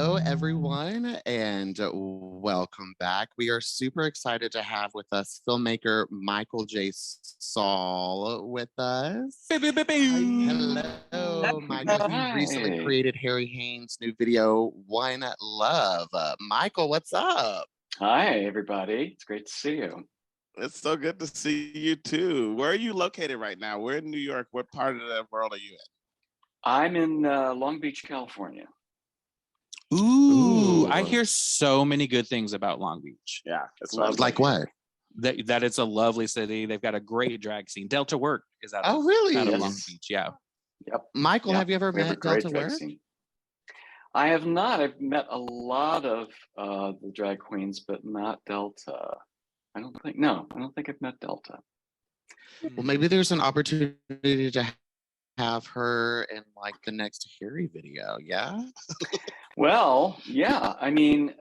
Hello, everyone, and welcome back. We are super excited to have with us filmmaker Michael J. Saul with us. Hello, Michael. He recently Hi. created Harry Haynes' new video, One Love. Michael, what's up? Hi, everybody. It's great to see you. It's so good to see you too. Where are you located right now? We're in New York. What part of the world are you in? I'm in Long Beach, California. Ooh, I hear so many good things about Long Beach. Yeah, it's lovely. Like what? That it's a lovely city. They've got a great drag scene. Delta Work is out of, really? out of Yes. Long Beach. Yeah. Yep. Michael, Yep. have you ever We have a met great Delta drag Work? scene. I have not. I've met a lot of the drag queens, but not Delta. I don't think I've met Delta. Well, maybe there's an opportunity to have her in like the next Harry video, yeah? Well, yeah. I mean,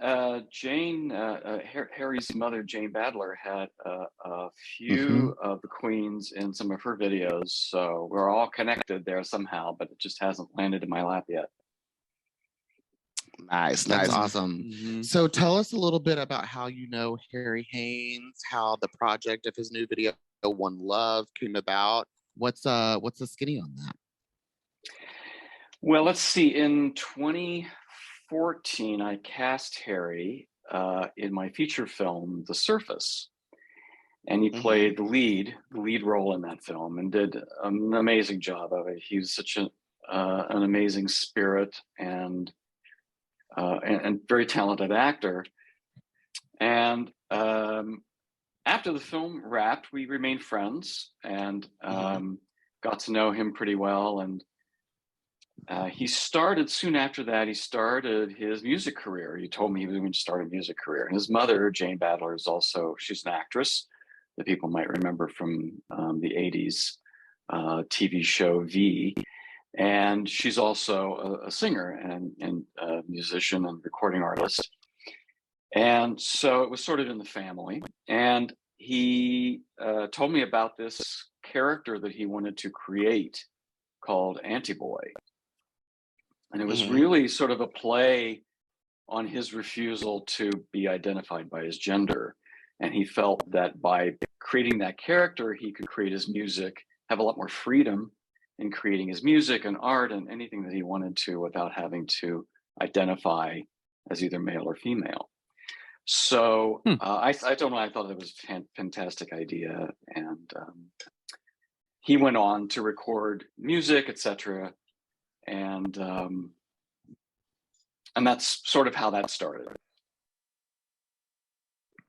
Jane, Harry's mother, Jane Badler, had a few of the queens in some of her videos, so we're all connected there somehow, but it just hasn't landed in my lap yet. Nice. That's awesome. Mm-hmm. So tell us a little bit about how you know Harry Haynes, how the project of his new video, One Love, came about. What's the skinny on that? Well, let's see. In 2014, I cast Harry in my feature film, The Surface, and he played the lead role in that film, and did an amazing job of it. He was such an amazing spirit and very talented actor. And after the film wrapped, we remained friends and got to know him pretty well. And soon after that, he started his music career. He told me he was going to start a music career. And his mother, Jane Badler, she's an actress that people might remember from the 80s TV show V. And she's also a singer and a musician and recording artist. And so it was sort of in the family. And he told me about this character that he wanted to create called Anti-Boy. And it was really sort of a play on his refusal to be identified by his gender. And he felt that by creating that character, he could create his music, have a lot more freedom in creating his music and art and anything that he wanted to without having to identify as either male or female. So I don't know, I thought it was a fantastic idea. And he went on to record music, etc. And that's sort of how that started.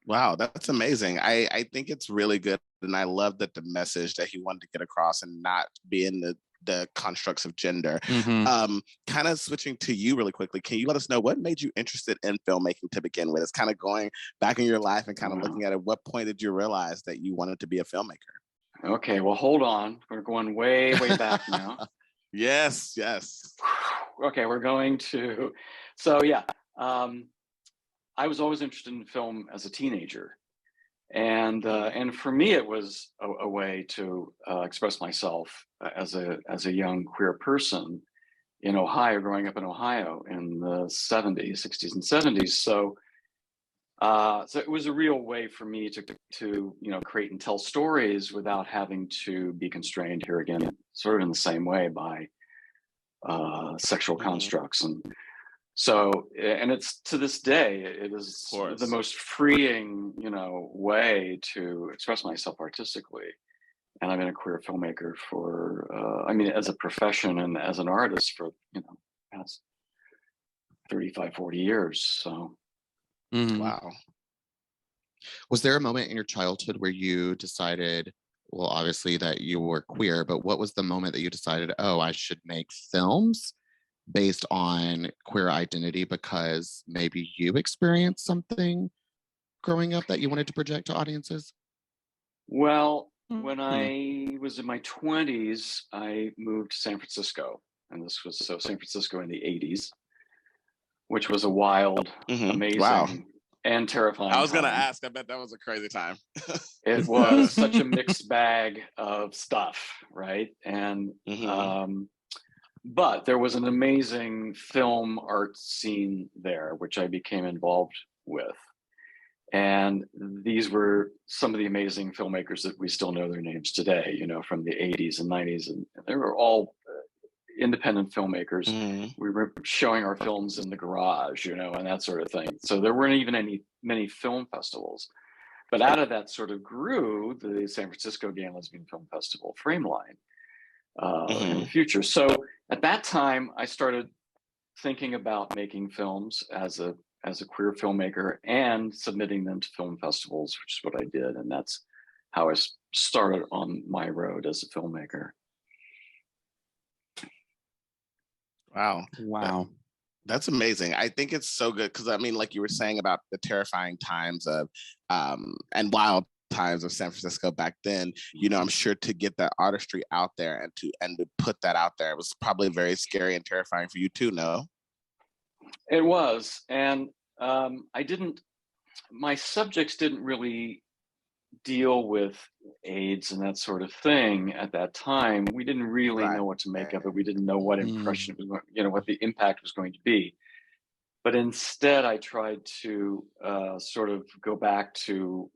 Wow, that's amazing. I think it's really good. And I love that the message that he wanted to get across and not be in the constructs of gender. Kind of switching to you really quickly, can you let us know what made you interested in filmmaking to begin with? It's kind of going back in your life and kind of looking at it. What point did you realize that you wanted to be a filmmaker? Okay, well, hold on. We're going way, way back now. Yes. Okay, we're going to, so yeah. I was always interested in film as a teenager. And for me, it was a way to express myself as a young queer person in Ohio, growing up in Ohio in the 60s and 70s. So it was a real way for me to create and tell stories without having to be constrained here again, sort of in the same way by sexual constructs. And so, and it's to this day, it is the most freeing, way to express myself artistically. And I've been a queer filmmaker for, as a profession and as an artist for, past 35, 40 years. So. Wow. Was there a moment in your childhood where you decided, well, obviously that you were queer, but what was the moment that you decided, oh, I should make films based on queer identity because maybe you experienced something growing up that you wanted to project to audiences? Well, when I was in my 20s, I moved to San Francisco. And this was San Francisco in the 80s, which was a wild, amazing, and terrifying I was going to time. ask, I bet that was a crazy time. It was such a mixed bag of stuff, right? And But there was an amazing film art scene there, which I became involved with. And these were some of the amazing filmmakers that we still know their names today, you know, from the 80s and 90s. And they were all independent filmmakers. Mhm. We were showing our films in the garage, you know, and that sort of thing. So there weren't even many film festivals. But out of that sort of grew the San Francisco Gay and Lesbian Film Festival Frameline in the future. So at that time, I started thinking about making films as a queer filmmaker and submitting them to film festivals, which is what I did, and that's how I started on my road as a filmmaker. Wow. That's amazing. I think it's so good because, I mean, like you were saying about the terrifying times of and wild times of San Francisco back then, you know, I'm sure to get that artistry out there and to put that out there, it was probably very scary and terrifying for you too, no? It was, and my subjects didn't really deal with AIDS and that sort of thing at that time. We didn't really know what to make of it. We didn't know what impression it was, you know, what the impact was going to be. But instead, I tried to sort of go back to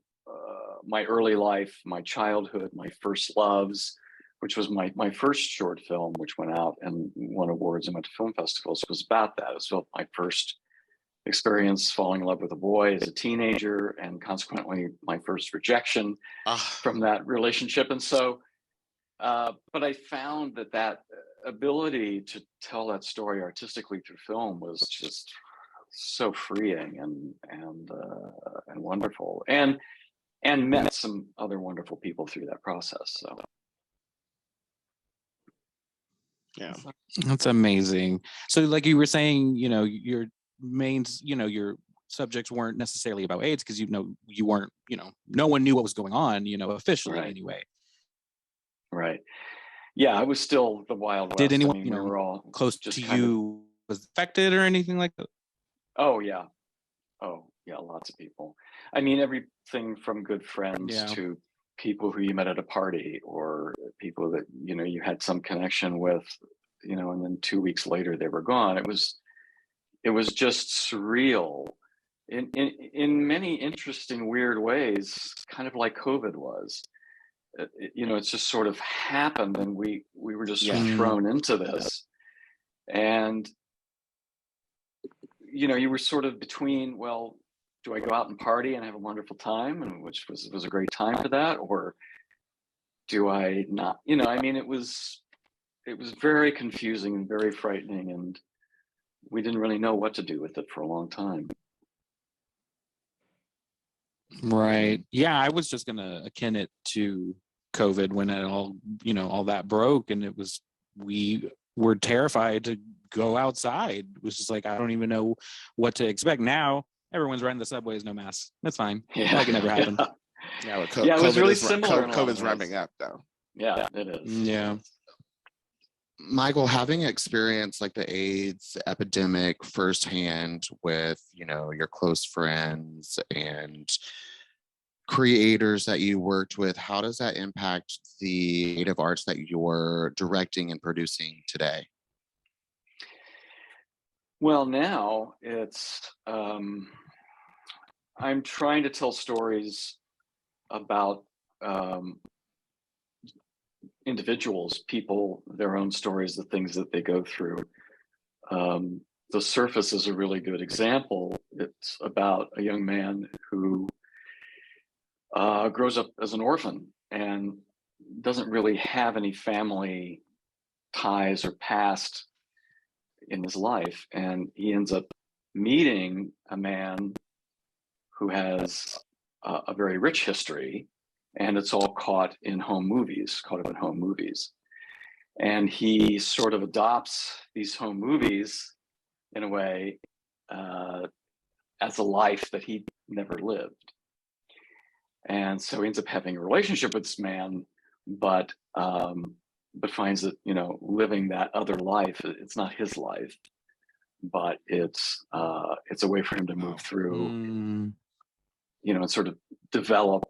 my early life, my childhood, my first loves, which was my first short film, which went out and won awards and went to film festivals. It was about that. It was my first experience falling in love with a boy as a teenager, and consequently my first rejection from that relationship. And so, but I found that ability to tell that story artistically through film was just so freeing and wonderful, and met some other wonderful people through that process. So yeah, that's amazing. So like you were saying, you know, your your subjects weren't necessarily about AIDS because, you know, you weren't, you know, no one knew what was going on, you know, officially anyway. Right. Yeah, I was still the Wild West. Did anyone, I mean, you know, we were all close to you was affected or anything like that? Oh yeah, lots of people. I mean, everything from good friends to people who you met at a party, or people that, you know, you had some connection with, you know, and then 2 weeks later they were gone. It was just surreal in many interesting, weird ways, kind of like COVID was. You know, it's just sort of happened, and we were just sort of thrown into this, and you know, you were sort of between, well, do I go out and party and have a wonderful time, and which was a great time for that, or do I not? You know, I mean, it was very confusing and very frightening, and we didn't really know what to do with it for a long time. Right. Yeah, I was just gonna akin it to COVID when it all, you know, all that broke, and we were terrified to go outside. It was just like, I don't even know what to expect. Now everyone's riding the subways, no masks. That's fine. Like it never happened. Yeah, it was really similar. COVID's ramping up though. Yeah, it is. Yeah. Michael, having experienced like the AIDS epidemic firsthand with, you know, your close friends and creators that you worked with, how does that impact the creative arts that you're directing and producing today? Well, now it's I'm trying to tell stories about individuals, people, their own stories, the things that they go through. The Surface is a really good example. It's about a young man who grows up as an orphan and doesn't really have any family ties or past in his life, and he ends up meeting a man who has a very rich history, and it's all caught up in home movies, and he sort of adopts these home movies in a way as a life that he never lived. And so he ends up having a relationship with this man, but finds that, you know, living that other life, it's not his life, but it's a way for him to move through, you know, and sort of develop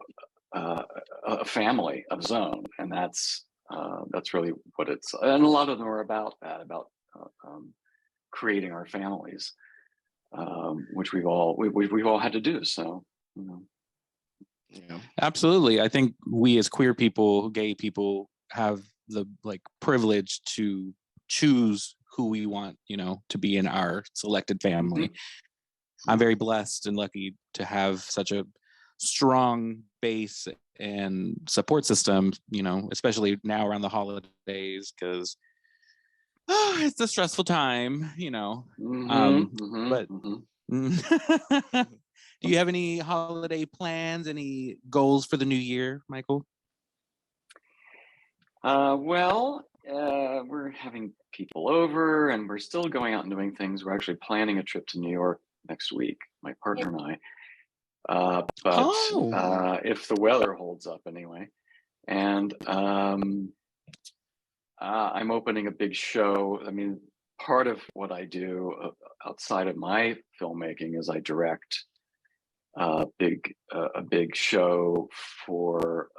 a family of his own. And that's That's really what it's, and a lot of them are about that, about creating our families, which we've all had to do. So, you know. Yeah. Absolutely. I think we as queer people, gay people, have the privilege to choose who we want, to be in our selected family. Mm-hmm. I'm very blessed and lucky to have such a strong base and support system, especially now around the holidays, because it's a stressful time, but do you have any holiday plans, any goals for the new year, Michael? Well, we're having people over, and we're still going out and doing things. We're actually planning a trip to New York next week, my partner and I. But if the weather holds up anyway. And I'm opening a big show. I mean, part of what I do outside of my filmmaking is I direct a big show for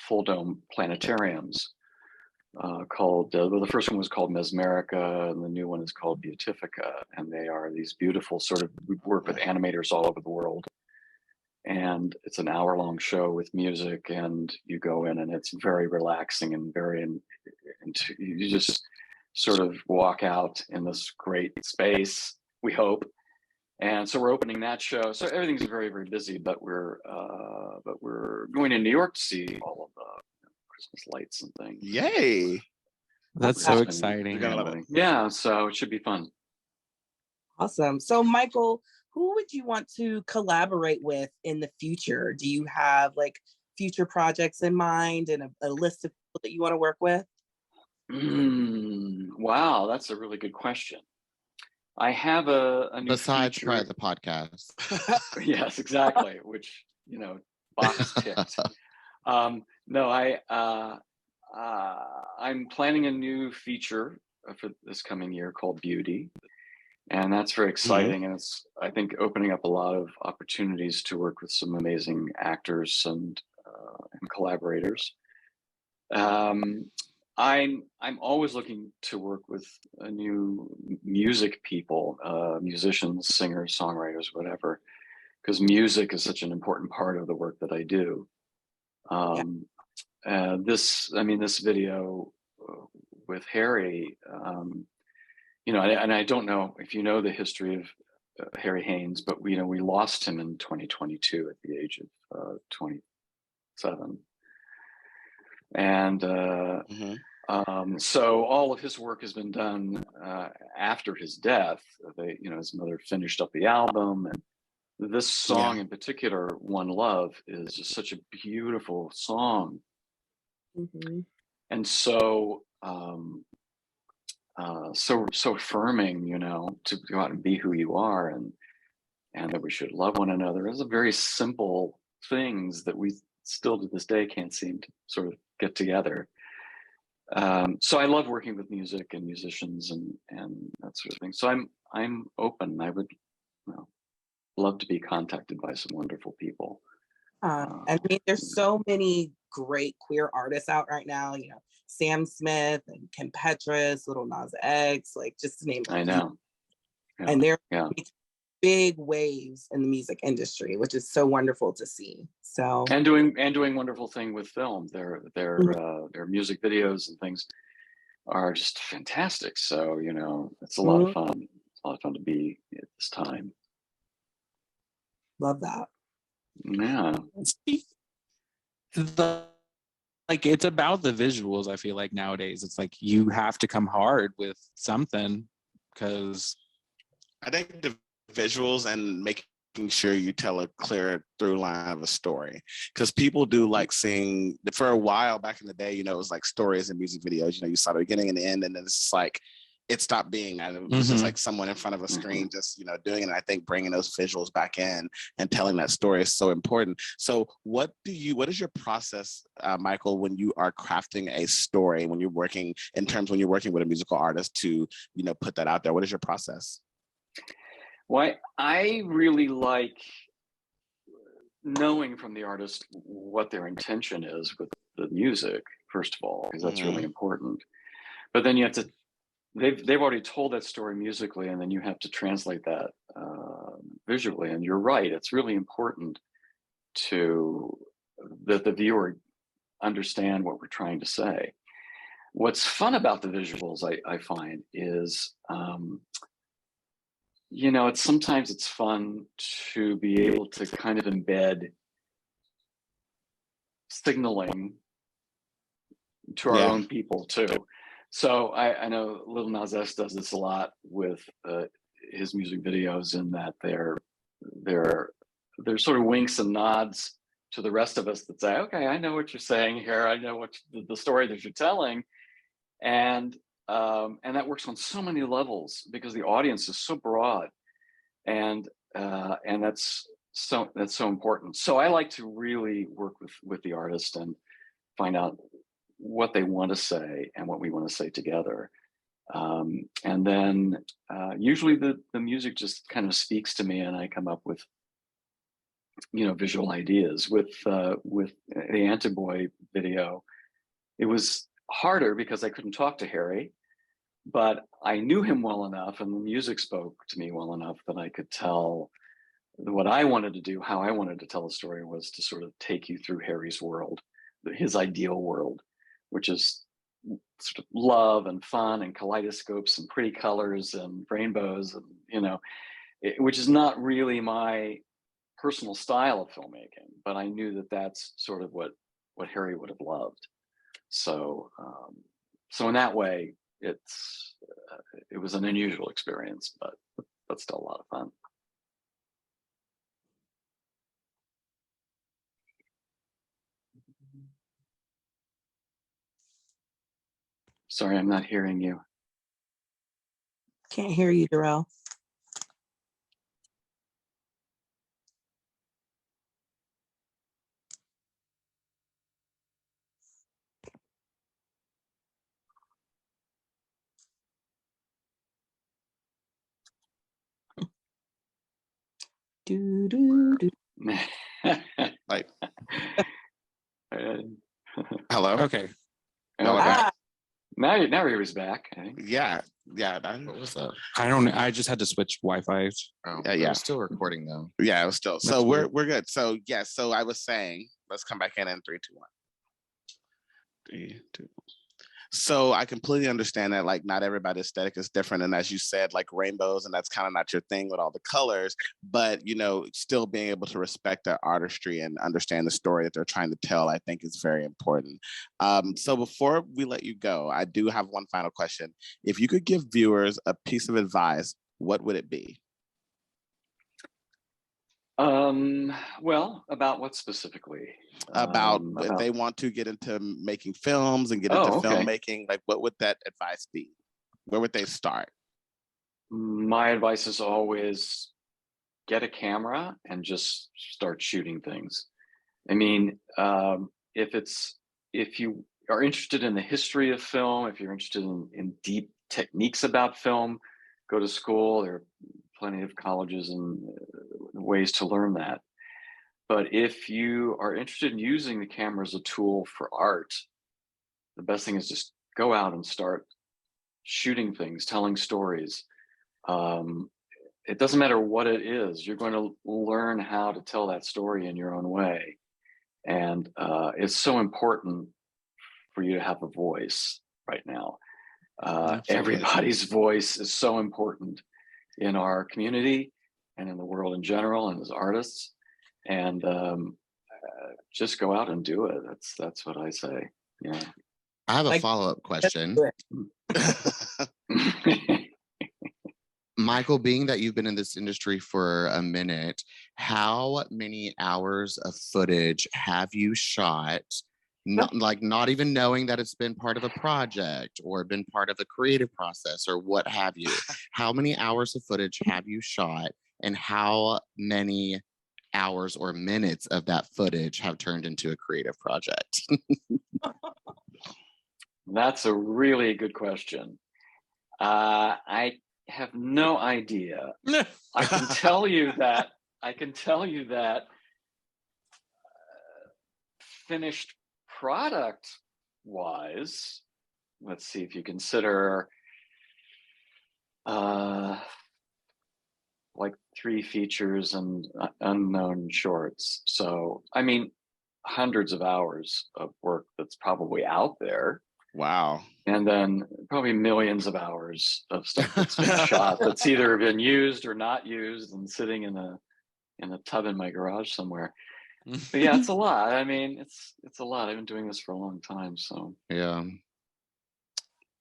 full dome planetariums called, the first one was called Mesmerica, and the new one is called Beatifica. And they are these beautiful we work with animators all over the world. And it's an hour-long show with music, and you go in and it's very relaxing and you just sort of walk out in this great space, we hope. And so we're opening that show. So everything's very, very busy, but we're going to New York to see all of the Christmas lights and things. Yay! That's so exciting. Yeah, so it should be fun. Awesome. So Michael, who would you want to collaborate with in the future? Do you have future projects in mind and a list of people that you want to work with? Wow, that's a really good question. I have a new besides feature. try the podcast. Yes, exactly. Which box ticked. No, I'm planning a new feature for this coming year called Beauty. And that's very exciting. And it's, I think, opening up a lot of opportunities to work with some amazing actors and collaborators. I'm always looking to work with new music people, musicians, singers, songwriters, whatever, because music is such an important part of the work that I do. This video with Harry, and I don't know if you know the history of Harry Haynes, but we lost him in 2022 at the age of 27. And so all of his work has been done after his death. His mother finished up the album, and this song in particular, One Love, is just such a beautiful song. And so so affirming, to go out and be who you are, and that we should love one another. It's a very simple things that we still to this day can't seem to sort of get together. So I love working with music and musicians and that sort of thing. So I'm open. I would love to be contacted by some wonderful people. I mean, there's so many great queer artists out right now. Sam Smith and Kim Petras, Little Nas X, just to name a few. I know. Yeah. And there are big waves in the music industry, which is so wonderful to see. So and doing wonderful thing with film. Their music videos and things are just fantastic. So it's a lot of fun. It's a lot of fun to be at this time. Love that. Yeah. It's about the visuals. I feel like nowadays it's you have to come hard with something, because I think the visuals and making sure you tell a clear through line of a story, because people do like seeing, for a while back in the day, it was stories and music videos, you saw the beginning and the end, and then it's just it stopped being, and it was just someone in front of a screen just doing it. And I think bringing those visuals back in and telling that story is so important. So what is your process, Michael, when you are crafting a story, when you're working with a musical artist to put that out there? What is your process? Well, I really like knowing from the artist what their intention is with the music, first of all, because that's really important. But then you have to, they've already told that story musically, and then you have to translate that visually. And you're right, it's really important to that the viewer understand what we're trying to say. What's fun about the visuals, I find, is you know, sometimes it's fun to be able to kind of embed signaling to our own people too. So I know Lil Nas X does this a lot with his music videos, in that they're sort of winks and nods to the rest of us that say, okay, I know what you're saying here. I know what the story that you're telling. And that works on so many levels because the audience is so broad, and that's so important. So I like to really work with the artist and find out what they want to say and what we want to say together. And then usually the music just kind of speaks to me, and I come up with, you know, visual ideas. With the Antiboy video, it was harder because I couldn't talk to Harry, but I knew him well enough, and the music spoke to me well enough that I could tell what I wanted to do. How I wanted to tell a story was to sort of take you through Harry's world, his ideal world, which is sort of love and fun and kaleidoscopes and pretty colors and rainbows, and, you know, which is not really my personal style of filmmaking, but I knew that that's sort of what Harry would have loved. So so in that way, it was an unusual experience, but still a lot of fun. Sorry, I'm not hearing you. Can't hear you, Darrell. Do, do, do. Like, hello. Okay. Now he's back. Yeah. What was that? I just had to switch Wi-Fi. Oh, yeah. We're still recording though. Yeah, it was still. So That's we're good. So yeah. So I was saying, let's come back in 3, 2, 1. 3, 2. So I completely understand that, like, not everybody's aesthetic is different, and as you said, like rainbows, and that's kind of not your thing with all the colors, but, you know, still being able to respect their artistry and understand the story that they're trying to tell, I think is very important. So before we let you go, I do have one final question. If you could give viewers a piece of advice, what would it be? Well, about what specifically? About if they want to get into making films and get into filmmaking, like what would that advice be? Where would they start? My advice is always get a camera and just start shooting things. I mean, if you are interested in the history of film, if you're interested in deep techniques about film, go to school. There are plenty of colleges and ways to learn that. But if you are interested in using the camera as a tool for art, the best thing is just go out and start shooting things, telling stories. It doesn't matter what it is, you're going to learn how to tell that story in your own way. And it's so important for you to have a voice right now. Everybody's voice is so important in our community and in the world in general, and as artists. And just go out and do it. That's what I say. Yeah. I have a follow-up question. Michael, being that you've been in this industry for a minute, how many hours of footage have you shot? Not even knowing that it's been part of a project or been part of a creative process or what have you. How many hours of footage have you shot, and how many hours or minutes of that footage have turned into a creative project? That's a really good question. I have no idea. I can tell you that finished product wise, let's see, if you consider like 3 features and unknown shorts. So, I mean, hundreds of hours of work that's probably out there. Wow. And then probably millions of hours of stuff that's been shot that's either been used or not used and sitting in a tub in my garage somewhere. But yeah, it's a lot. I mean, it's a lot. I've been doing this for a long time, so Yeah.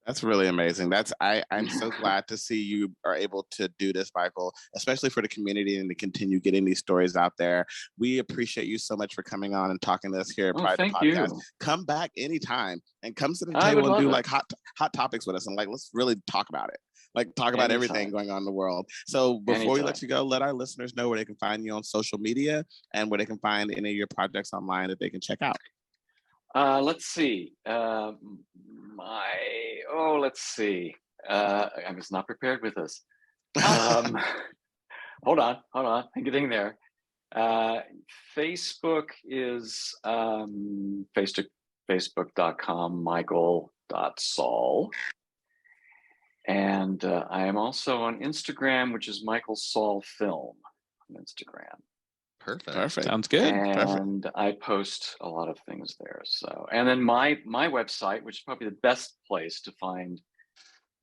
That's really amazing. I'm so glad to see you are able to do this, Michael, especially for the community and to continue getting these stories out there. We appreciate you so much for coming on and talking to us here at Private thank Podcast. you. Come back anytime and come sit at the I would table and do love like hot topics with us and like let's really talk about it. Like talk about everything Anytime. going on in the world. So before we Anytime. let you go, let our listeners know where they can find you on social media and where they can find any of your projects online that they can check out. Let's see. Let's see. I was not prepared with this. Hold on. I'm getting there. Facebook is facebook.com michael.saul. And I am also on Instagram, which is Michael Saul Film on Instagram. Perfect. Sounds good. And Perfect. I post a lot of things there. So, and then my website, which is probably the best place to find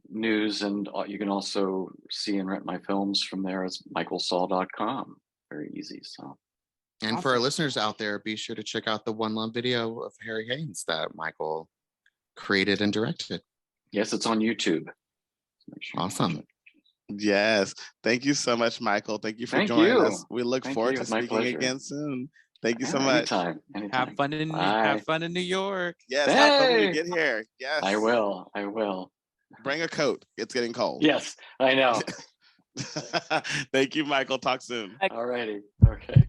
news, and you can also see and rent my films from there, is michaelsaul.com. Very easy. So, And for our listeners out there, be sure to check out the One Love video of Harry Haynes that Michael created and directed. yes, it's on YouTube. Make sure you watch Awesome. it. Yes. Thank you so much, Michael. Thank you for Thank joining you. us. We look Thank forward you. to It's my speaking pleasure. again soon. Thank you so much. Anytime. Have fun in New York. Yes, have fun when you Hey! get here. Yes. I will. Bring a coat. It's getting cold. Yes, I know. Thank you, Michael. Talk soon. All righty. Okay.